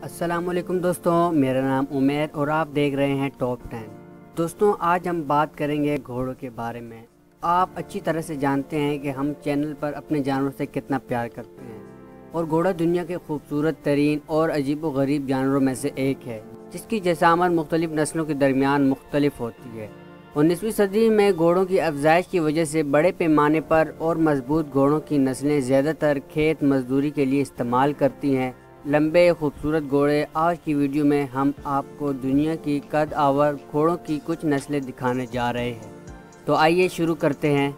अस्सलाम वालेकुम दोस्तों, मेरा नाम उमेर और आप देख रहे हैं टॉप 10। दोस्तों, आज हम बात करेंगे घोड़ों के बारे में। आप अच्छी तरह से जानते हैं कि हम चैनल पर अपने जानवरों से कितना प्यार करते हैं और घोड़ा दुनिया के खूबसूरत तरीन और अजीब व गरीब जानवरों में से एक है, जिसकी जसामत मुख्तलिफ नस्लों के दरमियान मुख्तलिफ होती है। 19वीं सदी में घोड़ों की अफजाइश की वजह से बड़े पैमाने पर और मजबूत घोड़ों की नस्लें ज़्यादातर खेत मजदूरी के लिए इस्तेमाल करती हैं। लंबे खूबसूरत घोड़े। आज की वीडियो में हम आपको दुनिया की कद आवर घोड़ों की कुछ नस्लें दिखाने जा रहे हैं। तो आइए शुरू करते हैं।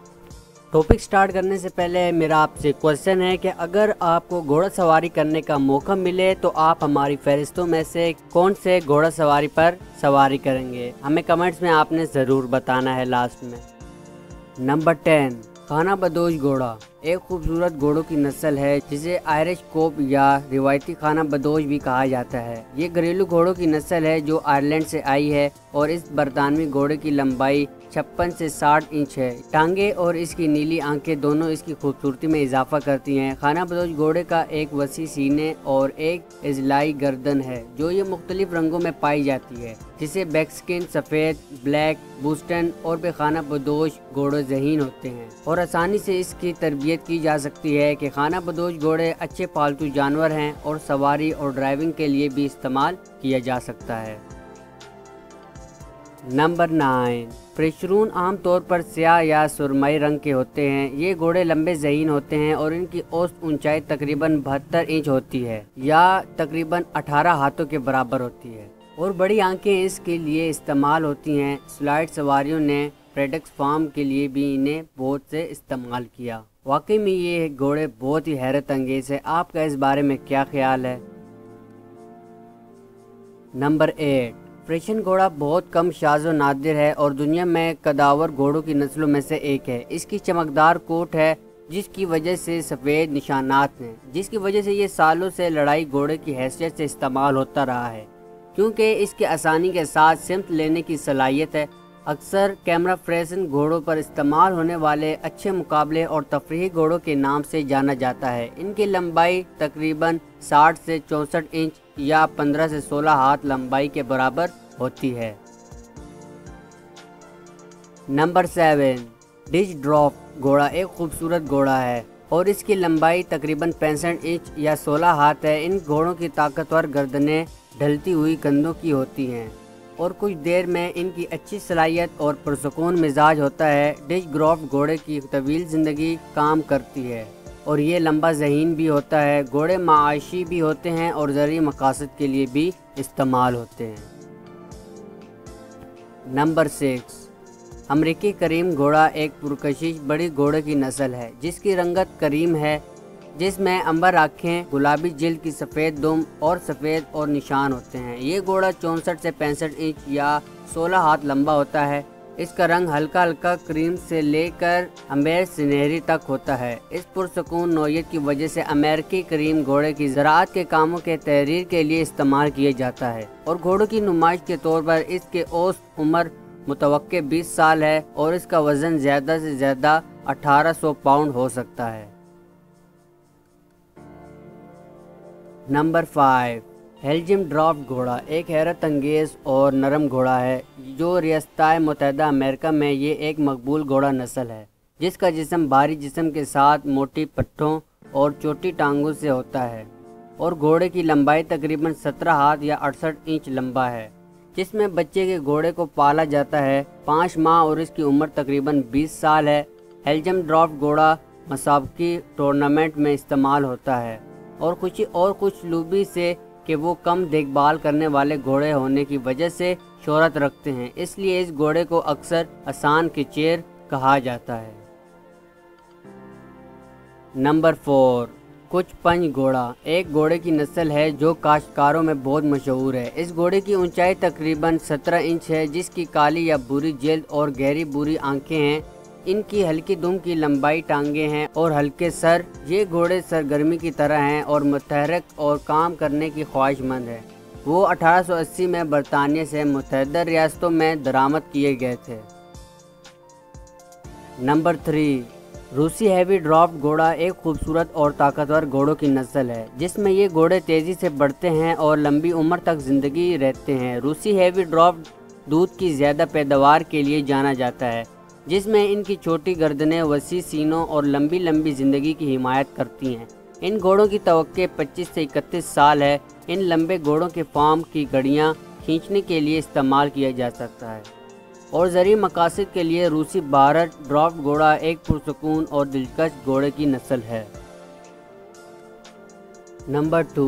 टॉपिक स्टार्ट करने से पहले मेरा आपसे क्वेश्चन है कि अगर आपको घोड़ा सवारी करने का मौका मिले तो आप हमारी फहरिस्तों में से कौन से घोड़ा सवारी पर सवारी करेंगे? हमें कमेंट्स में आपने ज़रूर बताना है लास्ट में। नंबर 10, खाना बदोश घोड़ा एक खूबसूरत घोड़ों की नस्ल है जिसे आयरिश कोप या रिवायती खाना बदोश भी कहा जाता है। ये घरेलू घोड़ों की नस्ल है जो आयरलैंड से आई है और इस बरतानवी घोड़े की लंबाई 56 से 60 इंच है। टांगे और इसकी नीली आंखें दोनों इसकी खूबसूरती में इजाफा करती हैं। खाना बदोश घोड़े का एक वसी सीने और एक इजलाई गर्दन है जो ये मुख्तलिफ रंगों में पाई जाती है, जिसे बैक्सकिन, सफ़ेद, ब्लैक, बूस्टन और भी खाना बदोश घोड़े ज़हीन होते हैं और आसानी से इसकी तरबियत की जा सकती है कि खाना बदोश घोड़े अच्छे पालतू जानवर हैं और सवारी और ड्राइविंग के लिए भी इस्तेमाल किया जा सकता है। नंबर 9, फ्रेशरून आमतौर पर स्याह या सुरमई रंग के होते हैं। ये घोड़े लंबे ज़हीन होते हैं और इनकी औसत ऊंचाई तकरीबन 72 इंच होती है या तकरीबन 18 हाथों के बराबर होती है और बड़ी आंखें इसके लिए इस्तेमाल होती हैं। स्लाइड सवारियों ने प्रेडेक्स फार्म के लिए भी इन्हें बहुत से इस्तेमाल किया। वाकई में ये घोड़े बहुत ही हैरत अंगेज है। आपका इस बारे में क्या ख्याल है? नंबर 8, फ्रेशन घोड़ा बहुत कम शाज़ व नादिर है और दुनिया में कदावर घोड़ों की नस्लों में से एक है। इसकी चमकदार कोट है जिसकी वजह से सफ़ेद निशानात हैं, जिसकी वजह से ये सालों से लड़ाई घोड़े की हैसियत से इस्तेमाल होता रहा है क्योंकि इसके आसानी के साथ सिमत लेने की सलाहियत है। अक्सर कैमरा फ्रेशन घोड़ों पर इस्तेमाल होने वाले अच्छे मुकाबले और तफरीही घोड़ों के नाम से जाना जाता है। इनकी लंबाई तकरीबन 60 से 64 इंच या 15 से 16 हाथ लंबाई के बराबर होती है। नंबर 7, डिज ड्रॉप घोड़ा एक खूबसूरत घोड़ा है और इसकी लंबाई तकरीबन 65 इंच या 16 हाथ है। इन घोड़ों की ताकतवर गर्दनें ढलती हुई कंधों की होती हैं और कुछ देर में इनकी अच्छी सलाहियत और पुरसुकून मिजाज होता है। डिज ग्रॉफ्ट घोड़े की तवील ज़िंदगी काम करती है और ये लंबा ज़हीन भी होता है। घोड़े माशी भी होते हैं और ज़रूरी मकासद के लिए भी इस्तेमाल होते हैं। नंबर 6, अमरीकी करीम घोड़ा एक पुरकशिश बड़ी घोड़े की नस्ल है जिसकी रंगत करीम है, जिसमें अंबर आँखें, गुलाबी जिल्द की सफ़ेद दुम और सफ़ेद और निशान होते हैं। ये घोड़ा 64 से 65 इंच या 16 हाथ लंबा होता है। इसका रंग हल्का हल्का क्रीम से लेकर अम्बर सुनहरी तक होता है। इस पुरसुकून नौयत की वजह से अमेरिकी करीम घोड़े की ज़राअत के कामों के तहरीर के लिए इस्तेमाल किया जाता है और घोड़ों की नुमाइश के तौर पर इसके औसत उम्र मुतवक्के 20 साल है और इसका वज़न ज़्यादा से ज़्यादा 1800 पाउंड हो सकता है। नंबर 5, हेल्जिम ड्राफ्ट घोड़ा एक हैरत अंगेज़ और नरम घोड़ा है जो रियासत मुत्तहिदा अमेरिका में ये एक मकबूल घोड़ा नस्ल है जिसका जिस्म भारी जिस्म के साथ मोटी पट्ठों और छोटी टांगों से होता है और घोड़े की लंबाई तकरीबन 17 हाथ या 68 इंच लंबा है, जिसमें बच्चे के घोड़े को पाला जाता है 5 माह और इसकी उम्र तकरीबन 20 साल है। हेल्जिम ड्राफ्ट घोड़ा मसाबकी टूर्नामेंट में इस्तेमाल होता है और कुछ लूबी से कि वो कम देखभाल करने वाले घोड़े होने की वजह से शोहरत रखते हैं, इसलिए इस घोड़े को अक्सर आसान किचेर कहा जाता है। नंबर 4, कुछ पंच घोड़ा एक घोड़े की नस्ल है जो काश्तकारों में बहुत मशहूर है। इस घोड़े की ऊंचाई तकरीबन 17 इंच है, जिसकी काली या भूरी जिल्द और गहरी भूरी आंखें हैं। इनकी हल्की दुम की लंबाई टांगे हैं और हल्के सर। ये घोड़े सरगर्मी की तरह हैं और मुतहरक और काम करने की ख्वाहिशमंद है। वो 1880 में बरतानिया से मुत्तहिदा रियासतों में दरामद किए गए थे। नंबर 3, रूसी हैवी ड्राफ्ट घोड़ा एक खूबसूरत और ताकतवर घोड़ों की नस्ल है, जिसमें ये घोड़े तेज़ी से बढ़ते हैं और लंबी उम्र तक ज़िंदगी रहते हैं। रूसी हैवी ड्राफ्ट दूध की ज़्यादा पैदावार के लिए जाना जाता है, जिसमें इनकी छोटी गर्दनें वसी सीनों और लंबी लंबी ज़िंदगी की हिमायत करती हैं। इन घोड़ों की तवक्के 25 से 31 साल है। इन लंबे घोड़ों के फार्म की गड़ियाँ खींचने के लिए इस्तेमाल किया जा सकता है और ज़रूरी मकासद के लिए रूसी भारत ड्राफ्ट घोड़ा एक पुरसकून और दिलकश घोड़े की नस्ल है। नंबर 2,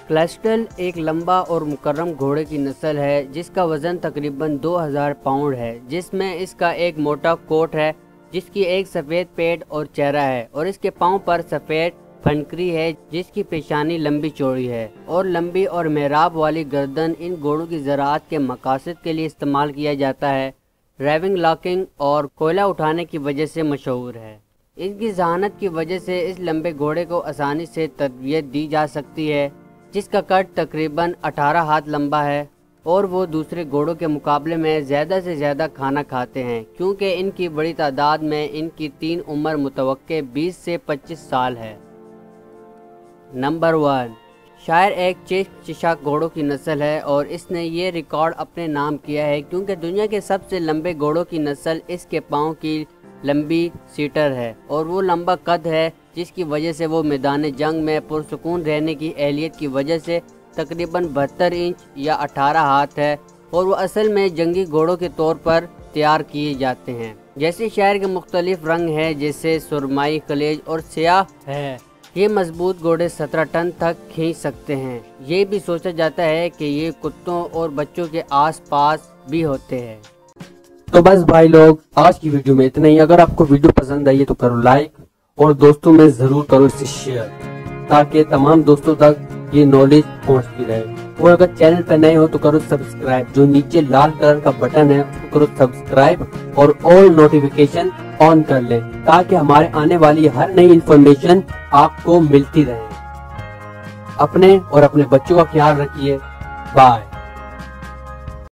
क्लस्टल एक लंबा और मुकर्रम घोड़े की नस्ल है, जिसका वज़न तकरीबन 2000 पाउंड है, जिसमें इसका एक मोटा कोट है, जिसकी एक सफ़ेद पेट और चेहरा है और इसके पाँव पर सफ़ेद फनकरी है, जिसकी पेशानी लंबी चौड़ी है और लंबी और मेहराब वाली गर्दन इन घोड़ों की ज़राअत के मकासद के लिए इस्तेमाल किया जाता है। ड्राइविंग, लॉकिंग और कोयला उठाने की वजह से मशहूर है। इनकी ज़हानत की वजह से इस लंबे घोड़े को आसानी से तरबियत दी जा सकती है, जिसका कद तकरीबन 18 हाथ लंबा है और वो दूसरे घोड़ों के मुकाबले में ज़्यादा से ज़्यादा खाना खाते हैं, क्योंकि इनकी बड़ी तादाद में इनकी 3 उम्र मुतवक्के 20 से 25 साल है। नंबर 1, शायर एक चेशाक घोड़ों की नस्ल है और इसने ये रिकॉर्ड अपने नाम किया है क्योंकि दुनिया के सबसे लंबे घोड़ों की नस्ल इसके पाँव की लंबी सीटर है और वो लंबा कद है, जिसकी वजह से वो मैदान जंग में पुरसुकून रहने की अहलियत की वजह से तकरीबन 72 इंच या 18 हाथ है और वो असल में जंगी घोड़ों के तौर पर तैयार किए जाते हैं। जैसे शायर के मुख्तलिफ रंग हैं, जैसे सुरमाई, कलेज और स्याह है। ये मजबूत घोड़े 17 टन तक खींच सकते हैं। ये भी सोचा जाता है कि ये कुत्तों और बच्चों के आसपास भी होते हैं। तो बस भाई लोग, आज की वीडियो में इतना ही। अगर आपको वीडियो पसंद आई है तो करो लाइक और दोस्तों में जरूर करो इसे शेयर, ताकि तमाम दोस्तों तक ये नॉलेज पहुंचती रहे। और अगर चैनल पर नए हो तो करो सब्सक्राइब, जो नीचे लाल कलर का बटन है उसको करो सब्सक्राइब और ऑल नोटिफिकेशन ऑन कर ले, ताकि हमारे आने वाली हर नई इन्फॉर्मेशन आपको मिलती रहे। अपने और अपने बच्चों का ख्याल रखिए। बाय।